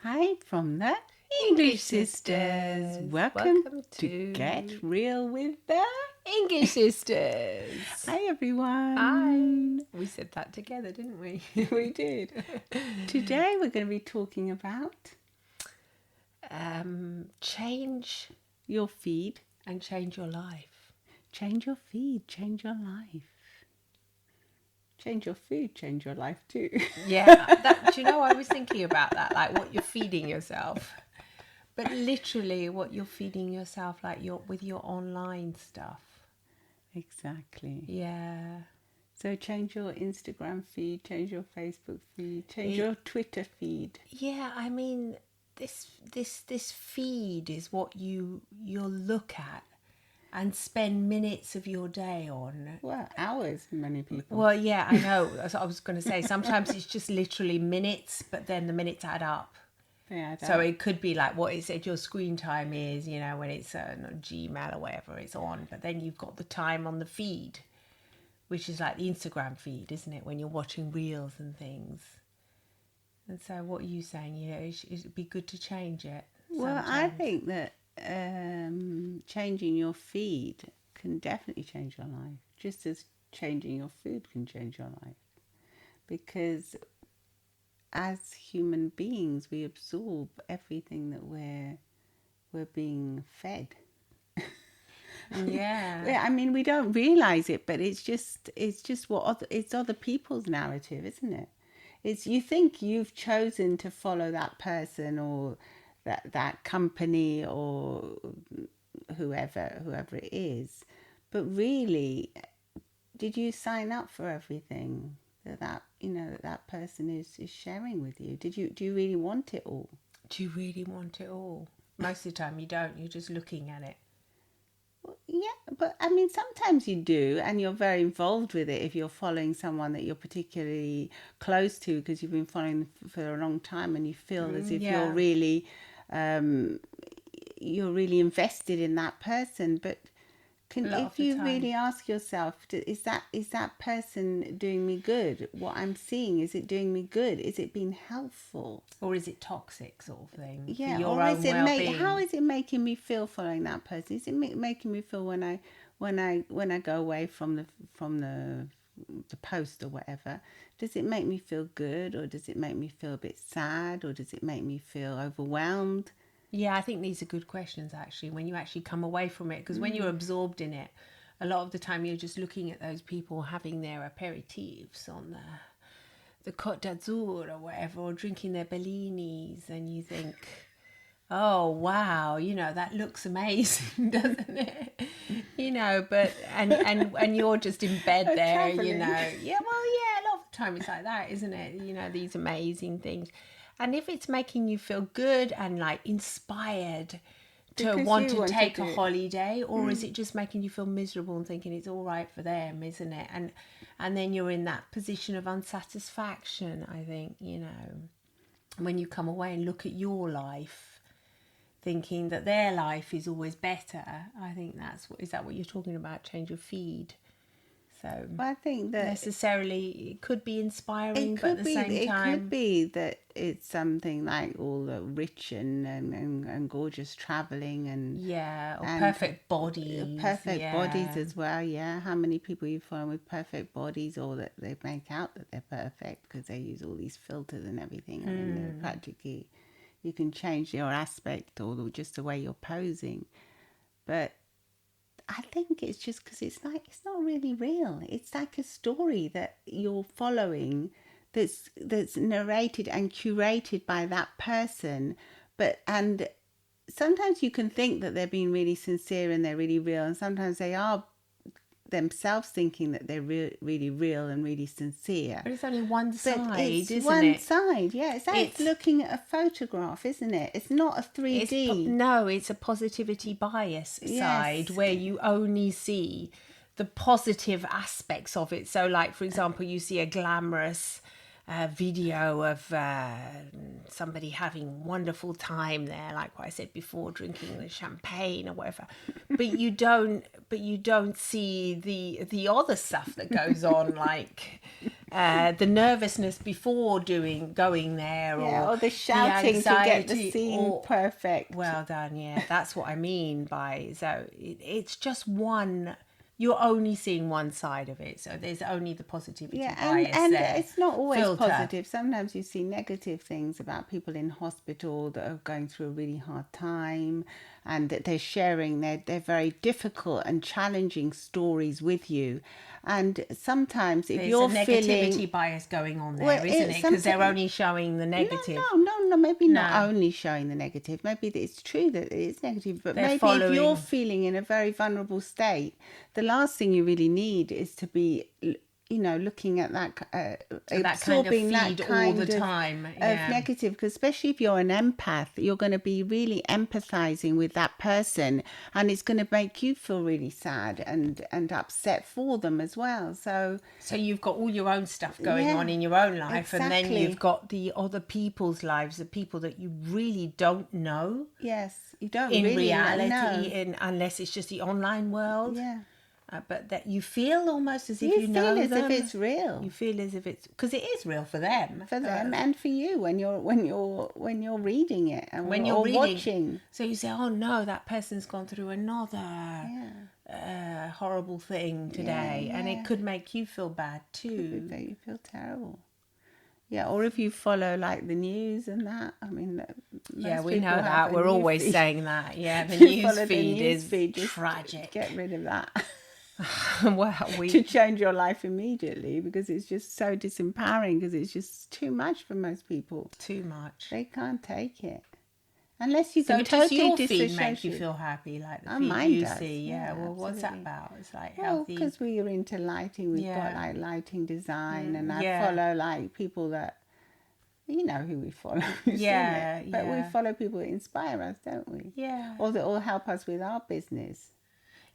Hi from the English Sisters. Welcome to Get Real with the English Sisters. Hi everyone. Hi. We said that together, didn't we? We did. Today we're going to be talking about Change your feed. and change your life. Change your feed, change your life. Change your food, change your life too. Yeah. Do you know, I was thinking about that, like what you're feeding yourself. But literally what you're feeding yourself, like with your online stuff. Exactly. Yeah. So change your Instagram feed, change your Facebook feed, change your Twitter feed. Yeah, I mean, this feed is what you'll look at and spend minutes of your day on. Well, hours, many people. Well, yeah, I know. That's what I was going to say. Sometimes it's just literally minutes, but then the minutes add up. So it could be like what it said your screen time is, you know, when it's Gmail or whatever it's on. But then you've got the time on the feed, which is like the Instagram feed, isn't it? When you're watching reels and things. And so what are you saying? You know, it'd be good to change it. Well, I think that changing your feed can definitely change your life, just as changing your food can change your life. Because as human beings, we absorb everything that we're being fed. Yeah. I mean, we don't realize it, but it's just it's other people's narrative, isn't it? It's you think you've chosen to follow that person or that company or whoever it is, but really, did you sign up for everything that person is sharing with you? Do you really want it all? Do you really want it all? Most of the time you don't. You're just looking at it. Yeah, but I mean, sometimes you do, and you're very involved with it if you're following someone that you're particularly close to because you've been following them for a long time, and you feel as if you're really invested in that person. But if you really ask yourself, is that person doing me good? What I'm seeing, is it doing me good? Is it being helpful? Or is it toxic sort of thing? Yeah, for your or own is it well-being? how is it making me feel following that person? Is it making me feel when I go away from the post or whatever? Does it make me feel good, or does it make me feel a bit sad, or does it make me feel overwhelmed? Yeah, I think these are good questions actually when you actually come away from it, because when you're absorbed in it, a lot of the time you're just looking at those people having their aperitifs on the Côte d'Azur or whatever, or drinking their bellinis, and you think, oh wow, you know, that looks amazing, doesn't it? You know, but and you're just in bed there, Traveling. you know. Yeah, well, yeah, a lot of the time it's like that, isn't it? You know, these amazing things. And if it's making you feel good and like inspired to Because want you to want to take do a it. holiday, or is it just making you feel miserable and thinking it's all right for them, isn't it? And then you're in that position of unsatisfaction, I think, you know, when you come away and look at your life thinking that their life is always better. I think is that what you're talking about, change of feed? So Well, I think that necessarily it could be inspiring, but at the same it time, could be that it's something like all the rich and gorgeous traveling and yeah, or and perfect bodies, perfect bodies yeah. as well. Yeah, how many people you follow with perfect bodies, or that they make out that they're perfect because they use all these filters and everything. I mean, they're practically, you can change your aspect or just the way you're posing, but I think it's just because it's not really real. It's like a story that you're following, that's narrated and curated by that person. And sometimes you can think that they're being really sincere and they're really real, and sometimes they are themselves thinking that they're really real and really sincere. But it's only one But side, it's isn't one it? side, yeah. It's like looking at a photograph, isn't it? It's not a 3D. No, it's a positivity bias side Yes. where you only see the positive aspects of it. So, like, for example, you see a glamorous video of somebody having wonderful time there, like what I said before, drinking the champagne or whatever. But you don't see the other stuff that goes on, like the nervousness before going there, Yeah, or the the shouting to get the anxiety, scene or perfect. well done, yeah, that's what I mean by, so it's just one, you're only seeing one side of it, so there's only the positivity Yeah, bias and there. it's not always Filter. positive. Sometimes you see negative things about people in hospital that are going through a really hard time, and that they're sharing their very difficult and challenging stories with you. And sometimes if There's you're a negativity feeling, bias going on well, there, isn't it? Because they're only showing the no, negative. no, maybe not No. only showing the negative. Maybe it's true that it is negative, but They're maybe if you're following. feeling in a very vulnerable state, the last thing you really need is to be, looking at that, So that kind of absorbing that feed all kind the of, time. of Yeah. negative. Because especially if you're an empath, you're going to be really empathizing with that person, and it's going to make you feel really sad and upset for them as well. So So you've got all your own stuff going Yeah, on in your own life, and then exactly. you've got the other people's lives, the people that you really don't know yes, you don't in really reality, know. unless it's just the online world. Yeah. But that you feel almost as if You you feel know as if them. it's real You feel as if it's, because it is real for them. for them and for you when you're reading it and When you're or reading, watching. so you say, "Oh no, that person's gone through another horrible thing today," and yeah. it could make you feel bad too. So you feel terrible. Yeah, or if you follow like the news and that. I mean, Yeah, most we people know have that. a We're news always feed. saying that. Yeah, the If you news follow the feed news is feed, just tragic. get rid of that Well, to change your life immediately, because it's just so disempowering, because it's just too much for most people. too much. They can't take it. Unless you So can does totally your feed make you disassociate. feel happy, like the Oh, feed mine you does. see? Yeah. Well, what's that Absolutely. about? It's like Well, healthy. because we are into lighting, we've got Yeah. like lighting design, and I yeah. follow like people that, you know who we follow. You've seen Yeah, it. But we yeah. follow people that inspire us, don't we? Yeah. Or that will help us with our business.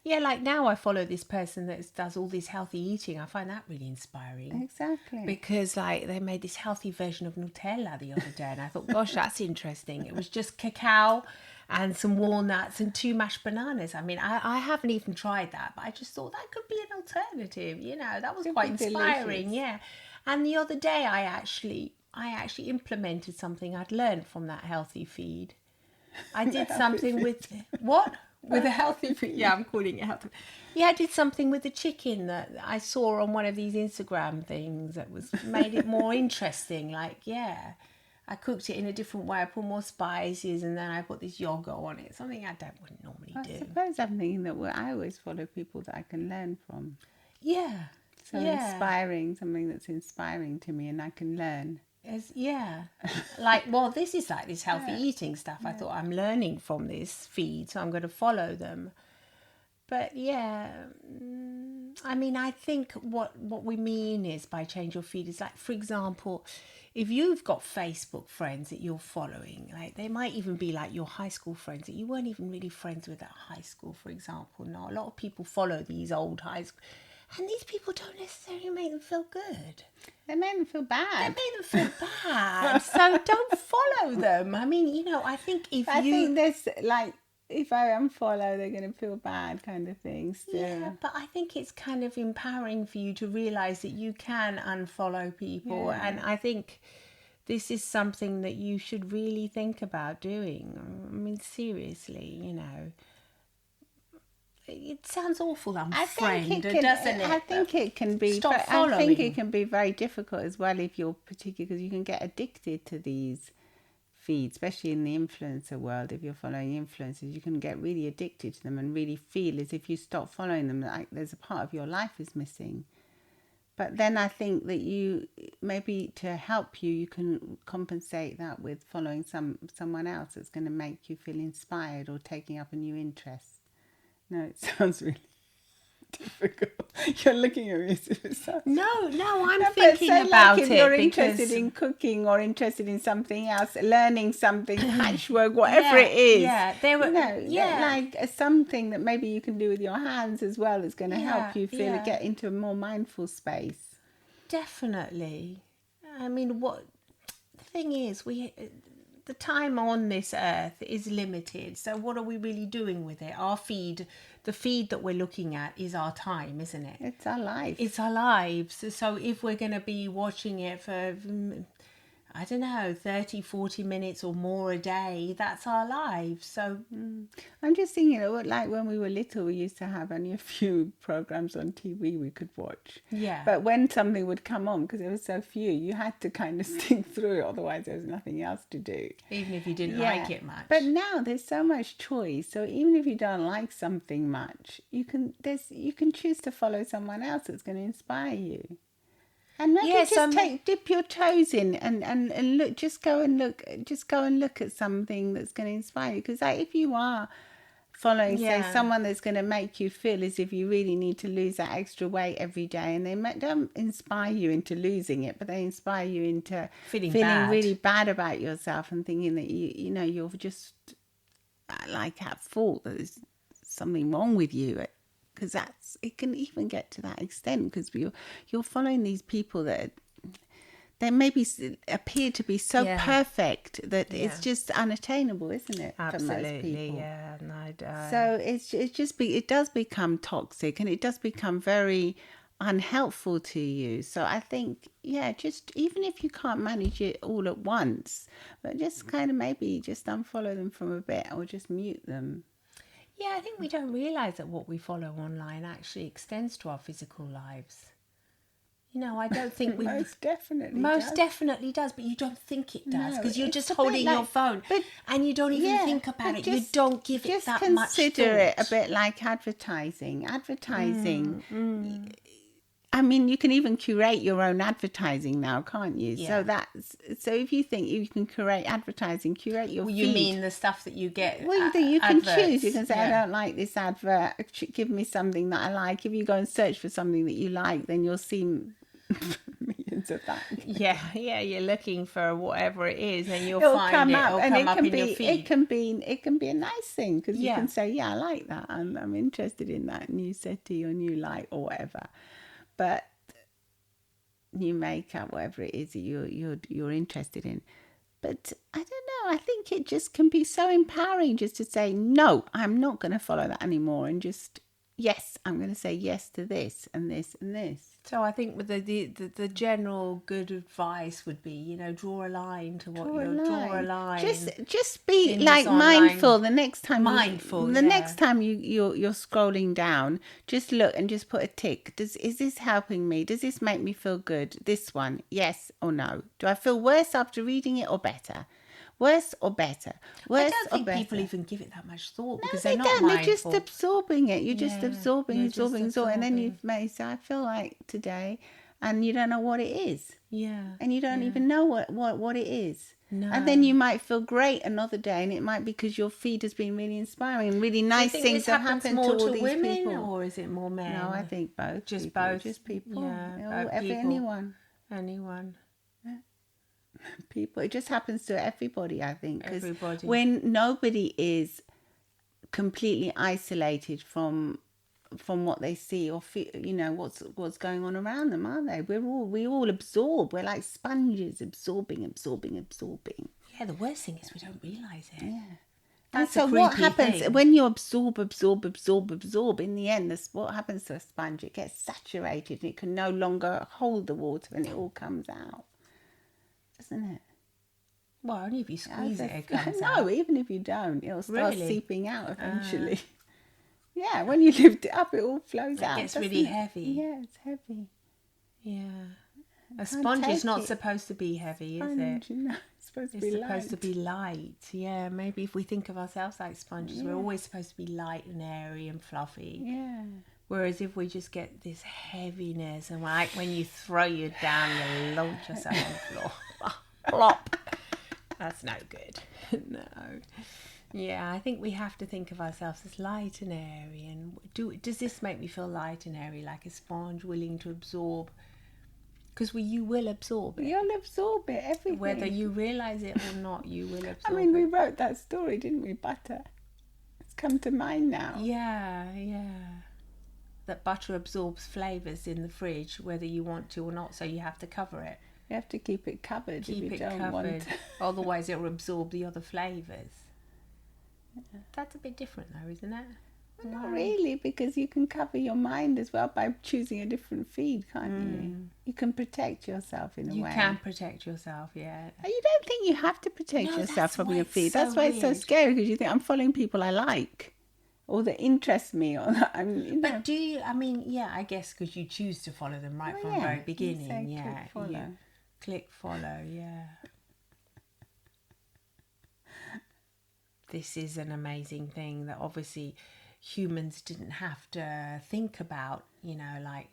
Yeah, like now I follow this person that does all this healthy eating. I find that really inspiring. Exactly. Because like they made this healthy version of Nutella the other day, and I thought, gosh, that's interesting. It was just cacao and some walnuts and 2 mashed bananas. I mean, I haven't even tried that, but I just thought that could be an alternative. That was Could quite be inspiring. delicious. Yeah. And the other day I actually implemented something I'd learned from that healthy feed. I did something with what? With a healthy feed. Yeah, I'm calling it healthy. Yeah, I did something with the chicken that I saw on one of these Instagram things that was made it more interesting. Like, yeah, I cooked it in a different way. I put more spices, and then I put this yogurt on it. Something I wouldn't normally I do. suppose I'm thinking that I always follow people that I can learn from. Yeah. So inspiring, something that's inspiring to me and I can learn. Like, well, this is like this healthy eating stuff. I thought I'm learning from this feed, so I'm going to follow them. But yeah, I mean, I think what we mean is by change your feed is like, for example, if you've got Facebook friends that you're following, like they might even be like your high school friends that you weren't even really friends with at high school, for example. Now, a lot of people follow these old high school, and these people don't necessarily make them feel good. They make them feel They bad. make them feel bad. So don't follow them. I mean, I think I think there's like, if I unfollow, they're going to feel bad kind of thing still. Yeah, but I think it's kind of empowering for you to realise that you can unfollow people. Yeah. And I think this is something that you should really think about doing. I mean, seriously, It sounds awful, unfriend, doesn't it? I think it can be. Stop I think following. it can be very difficult as well if you're particular, because you can get addicted to these feeds, especially in the influencer world. If you're following influencers, you can get really addicted to them and really feel as if you stop following them, like there's a part of your life is missing. But then I think that you, maybe to help you, you can compensate that with following someone else that's going to make you feel inspired or taking up a new interest. No, it sounds really difficult. You're looking at me. No, I'm But thinking say about like if it you're because interested in cooking or interested in something else, learning something, patchwork, whatever it is. Yeah, like something that maybe you can do with your hands as well is going to help you feel get into a more mindful space. Definitely. I mean, the thing is, the time on this earth is limited. So what are we really doing with it? The feed that we're looking at is our time, isn't it? It's our life. It's our lives. So if we're going to be watching it for, I don't know, 30, 40 minutes or more a day, that's our lives. So I'm just thinking, like when we were little, we used to have only a few programs on TV we could watch. Yeah. But when something would come on, because there were so few, you had to kind of stick through it, otherwise there was nothing else to do. Even if you didn't like it much. But now there's so much choice. So even if you don't like something much, you can choose to follow someone else that's going to inspire you. And maybe dip your toes in and look, just go and look at something that's going to inspire you. Because if you are following, say, someone that's going to make you feel as if you really need to lose that extra weight every day, and they don't inspire you into losing it, but they inspire you into feeling really bad about yourself and thinking that you're just like at fault, that there's something wrong with you. Because it can even get to that extent, because you're following these people that they maybe appear to be so perfect that it's just unattainable, isn't it? Absolutely, for most people. Yeah. No, so it does become toxic, and it does become very unhelpful to you. So I think, just even if you can't manage it all at once, but just kind of maybe just unfollow them for a bit, or just mute them. Yeah, I think we don't realise that what we follow online actually extends to our physical lives. I don't think we... Most definitely does, but you don't think it does, because you're just holding your phone and you don't even think about it. You don't give it that much thought. Just consider it a bit like advertising. I mean, you can even curate your own advertising now, can't you? Yeah. So if you think you can curate advertising, curate your feed. You mean the stuff that you get? Well, you can choose. You can say, I don't like this advert. Give me something that I like. If you go and search for something that you like, then you'll see millions of that. Yeah. You're looking for whatever it is, and it'll come up in your feed. It can be a nice thing, because you can say, I like that. I'm interested in that new settee or new light or whatever. But new makeup, whatever it is that you're interested in. But I don't know. I think it just can be so empowering just to say, no, I'm not going to follow that anymore, and just I'm going to say yes to this and this and this. So I think with the general good advice would be, draw a line to what draw a line. Just be like mindful the next time. Next time you're scrolling down, just look and just put a tick. Is this helping me? Does this make me feel good? This one, yes or no? Do I feel worse after reading it or better? Worse or better? I don't think people even give it that much thought, because they're not mindful. They're just absorbing it. You're just absorbing, and then you may say, I feel like today, and you don't know what it is. Yeah. And you don't even know what it is. No. And then you might feel great another day, and it might be because your feed has been really inspiring and really nice things have happened to all these women, people. Or is it more men? No, I think both. Just both. Just people. Yeah, Anyone. People. It just happens to everybody, I think. Everybody. When nobody is completely isolated from what they see or feel, what's going on around them, are they? We all absorb. We're like sponges, absorbing. Yeah, the worst thing is we don't realise it. Yeah. That's and so what happens when you absorb? In the end, what happens to a sponge? It gets saturated, and it can no longer hold the water, and it all comes out. Doesn't it? Well, only if you squeeze it comes out. No, even if you don't, it'll start seeping out eventually. Yeah, when you lift it up, it all flows out. It gets really heavy. Yeah, it's heavy. Yeah. A sponge is not supposed to be heavy, is it? No, it's supposed to be light. Yeah, maybe if we think of ourselves like sponges, we're always supposed to be light and airy and fluffy. Yeah. Whereas if we just get this heaviness, and like when you throw you down, you launch yourself on the floor. Plop. That's no good. No. Yeah, I think we have to think of ourselves as light and airy. And does this make me feel light and airy, like a sponge willing to absorb? Because you will absorb it. You'll absorb it, everything. Whether you realise it or not, you will absorb it. I mean, we wrote that story, didn't we? Butter. It's come to mind now. Yeah. That butter absorbs flavours in the fridge, whether you want to or not, so you have to cover it. You have to keep it covered if Keep you it don't covered. want. Otherwise, it will absorb the other flavours. That's a bit different, though, isn't it? Not really, because you can cover your mind as well by choosing a different feed, can't you? You can protect yourself in a You way. can protect yourself, yeah. You don't think you have to protect No, yourself that's from why your it's feed. so That's why it's so weird. scary, because you think I'm following people I like or that interest me, or that I'm, you know. But do you, I mean, yeah, I guess because you choose to follow them right from the very You beginning, say yeah. click follow. You click follow, yeah. This is an amazing thing that obviously humans didn't have to think about, you know, like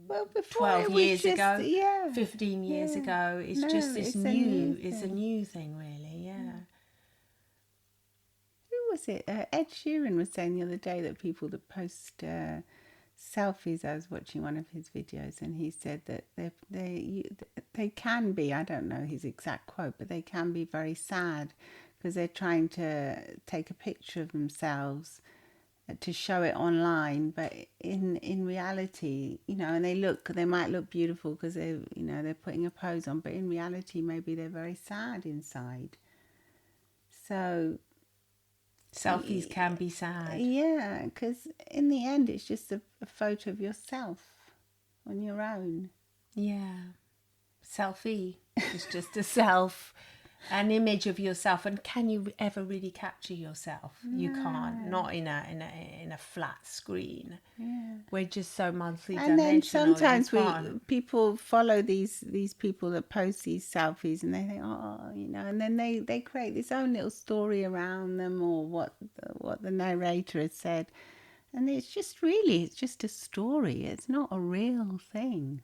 Well, before 12 it was years just, ago, yeah, 15 years yeah. ago. It's No, just this it's a new it's a thing. new thing, really, yeah. Who was it? Ed Sheeran was saying the other day that people that post selfies. I was watching one of his videos, and he said that they can be. I don't know his exact quote, but they can be very sad because they're trying to take a picture of themselves to show it online, but in reality, you know, and they might look beautiful because they're putting a pose on, but in reality maybe they're very sad inside. So Selfies can be sad. yeah, because in the end it's just a photo of yourself on your own. Yeah. Selfie is just a self, an image of yourself. And can you ever really capture yourself? You can't. Not in a flat screen. Yeah. We're just so multi-dimensional. And then you sometimes can't. people follow these people that post these selfies, and they think, and then they create this own little story around them, or what the narrator has said, and it's just a story. It's not a real thing.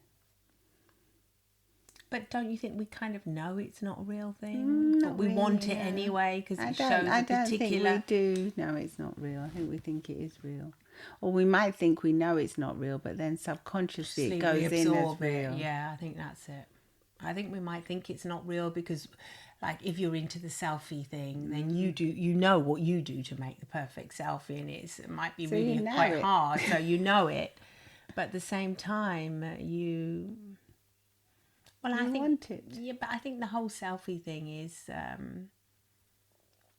But don't you think we kind of know it's not a real thing? But we Not want really, it no. anyway because it shows I a don't particular... think we do. No, it's not real. I think we think it is real. Or we might think we know it's not real, but then subconsciously it goes in as real. Yeah, I think that's it. I think we might think it's not real because, like, if you're into the selfie thing, then you know what you do to make the perfect selfie, and it might be So really you know quite it. hard, so you know it. But at the same time, well, I think, want it. yeah, but I think the whole selfie thing is,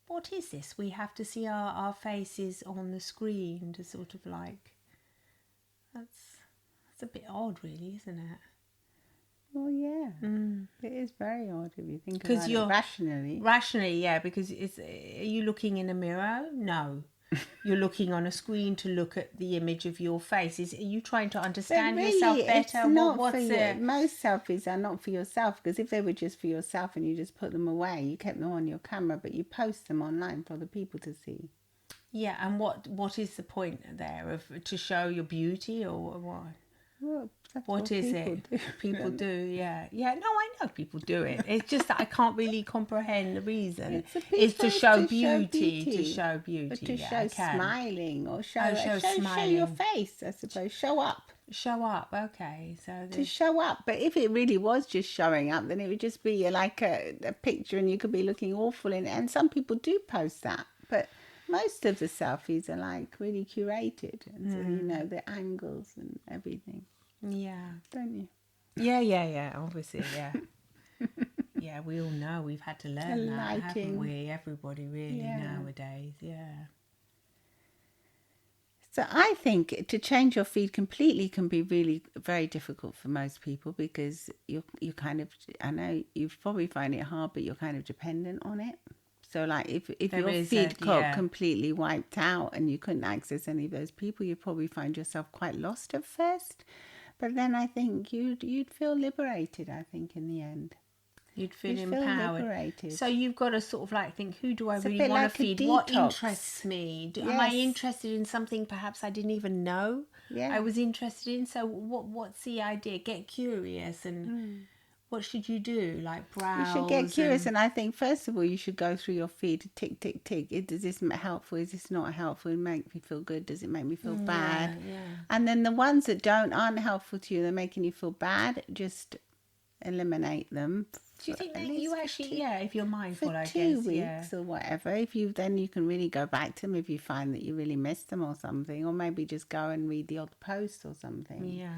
what is this? We have to see our faces on the screen to sort of like, that's a bit odd, really, isn't it? Well, yeah, it is very odd if you think 'Cause about you're- it rationally. Rationally, yeah, because are you looking in a mirror? No. You're looking on a screen to look at the image of your face. Are you trying to But understand really, yourself it's better? not What's for you. it? Most selfies are not for yourself, because if they were just for yourself and you just put them away, you kept them on your camera, but you post them online for other people to see. Yeah, and what is the point there of to show your beauty or what? Well, that's What is people it? do. People do, yeah. Yeah, no, I know people do it. It's just that I can't really comprehend the reason. It's to show beauty, to show beauty. But to yeah, show I can. smiling, or show show show your smiling. face, I suppose. Show up. Show up, okay. So To show up. But if it really was just showing up, then it would just be like a picture and you could be looking awful in it. And some people do post that. But most of the selfies are like really curated. And so, you know, the angles and everything. yeah. Don't you? Yeah, obviously, yeah. Yeah, we all know we've had to learn The that, haven't lighting. we? Everybody really Yeah. nowadays, yeah. So I think to change your feed completely can be really very difficult for most people, because you kind of, I know you probably find it hard, but you're kind of dependent on it. So like if There your is feed a- got yeah. completely wiped out and you couldn't access any of those people, you'd probably find yourself quite lost at first. But then I think you'd feel liberated, I think, in the end. You'd feel You'd feel empowered. liberated. So you've got to sort of like think, who do I It's a really bit want like to a feed? What detox. interests me? Am I Yes. interested in something perhaps I didn't even know Yeah. I was interested in? So what's the idea? Get curious, and what should you do? Like browse. You should get curious, and I think first of all you should go through your feed, tick, tick, tick. Is this helpful? Is this not helpful? It make me feel good? Does it make me feel bad? Yeah. And then the ones that aren't helpful to you, they're making you feel bad, just eliminate them. Do you think at that least you for actually, two- if you're mindful, for I 2 guess, weeks or whatever. If you can really go back to them if you find that you really miss them or something, or maybe just go and read the odd post or something. yeah.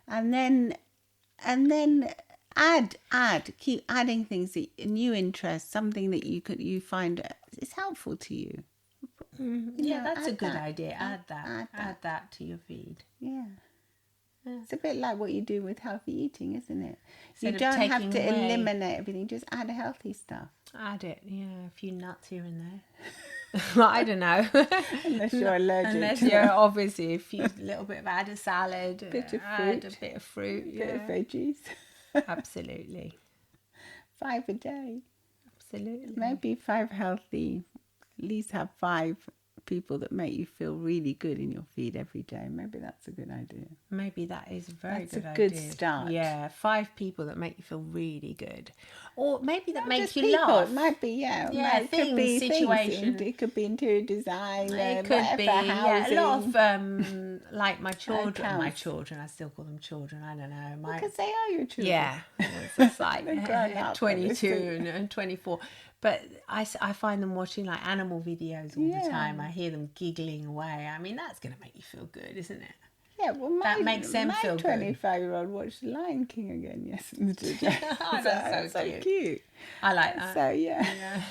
And then keep adding things, a new interest, something that you find is helpful to you. Yeah, that's a add good that. idea. Add Add that. that to your feed. Yeah. It's a bit like what you do with healthy eating, isn't it? You Instead of don't have taking to away, eliminate everything, just add healthy stuff. add it. Yeah, a few nuts here and there. Well, I don't know. Unless you're allergic Unless to you're them. obviously a little bit of add a salad, Bit of add a fruit. bit of fruit. Bit of Yeah, veggies. absolutely, 5 a day. absolutely. Maybe 5 healthy. At least have 5 people that make you feel really good in your feed every day. Maybe that's a good idea. Maybe that is a very That's good a good idea. start. Yeah, 5 people that make you feel really good, or maybe that Not make just you people. laugh. It might be it could Things, be situation. things. It could be interior design. It could whatever, be, housing. a lot of like my children. My Accounts. children, I still call them children. I don't know. Because they are your children. Yeah, it's just like They're grown up, 22 and 24. But I find them watching like animal videos all the Yeah. time. I hear them giggling away. I mean, that's going to make you feel good, isn't it? Yeah, well, That makes them feel good. My 25-year-old watched The Lion King again yesterday. Oh, that's so cute. I like that. So, yeah.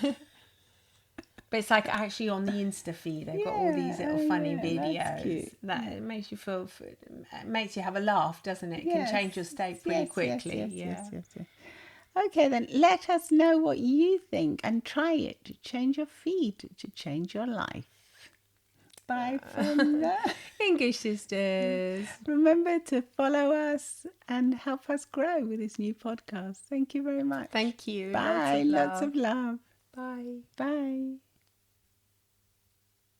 But it's like actually on the Insta feed, they've got all these little funny videos. That's cute. That it makes you feel, it makes you have a laugh, doesn't it? It can change your state pretty quickly. Yes. Okay, then let us know what you think and try it to change your feed, to change your life. Bye from there. English sisters. Remember to follow us and help us grow with this new podcast. Thank you very much. Thank you. Bye. Lots of love. Bye. Bye.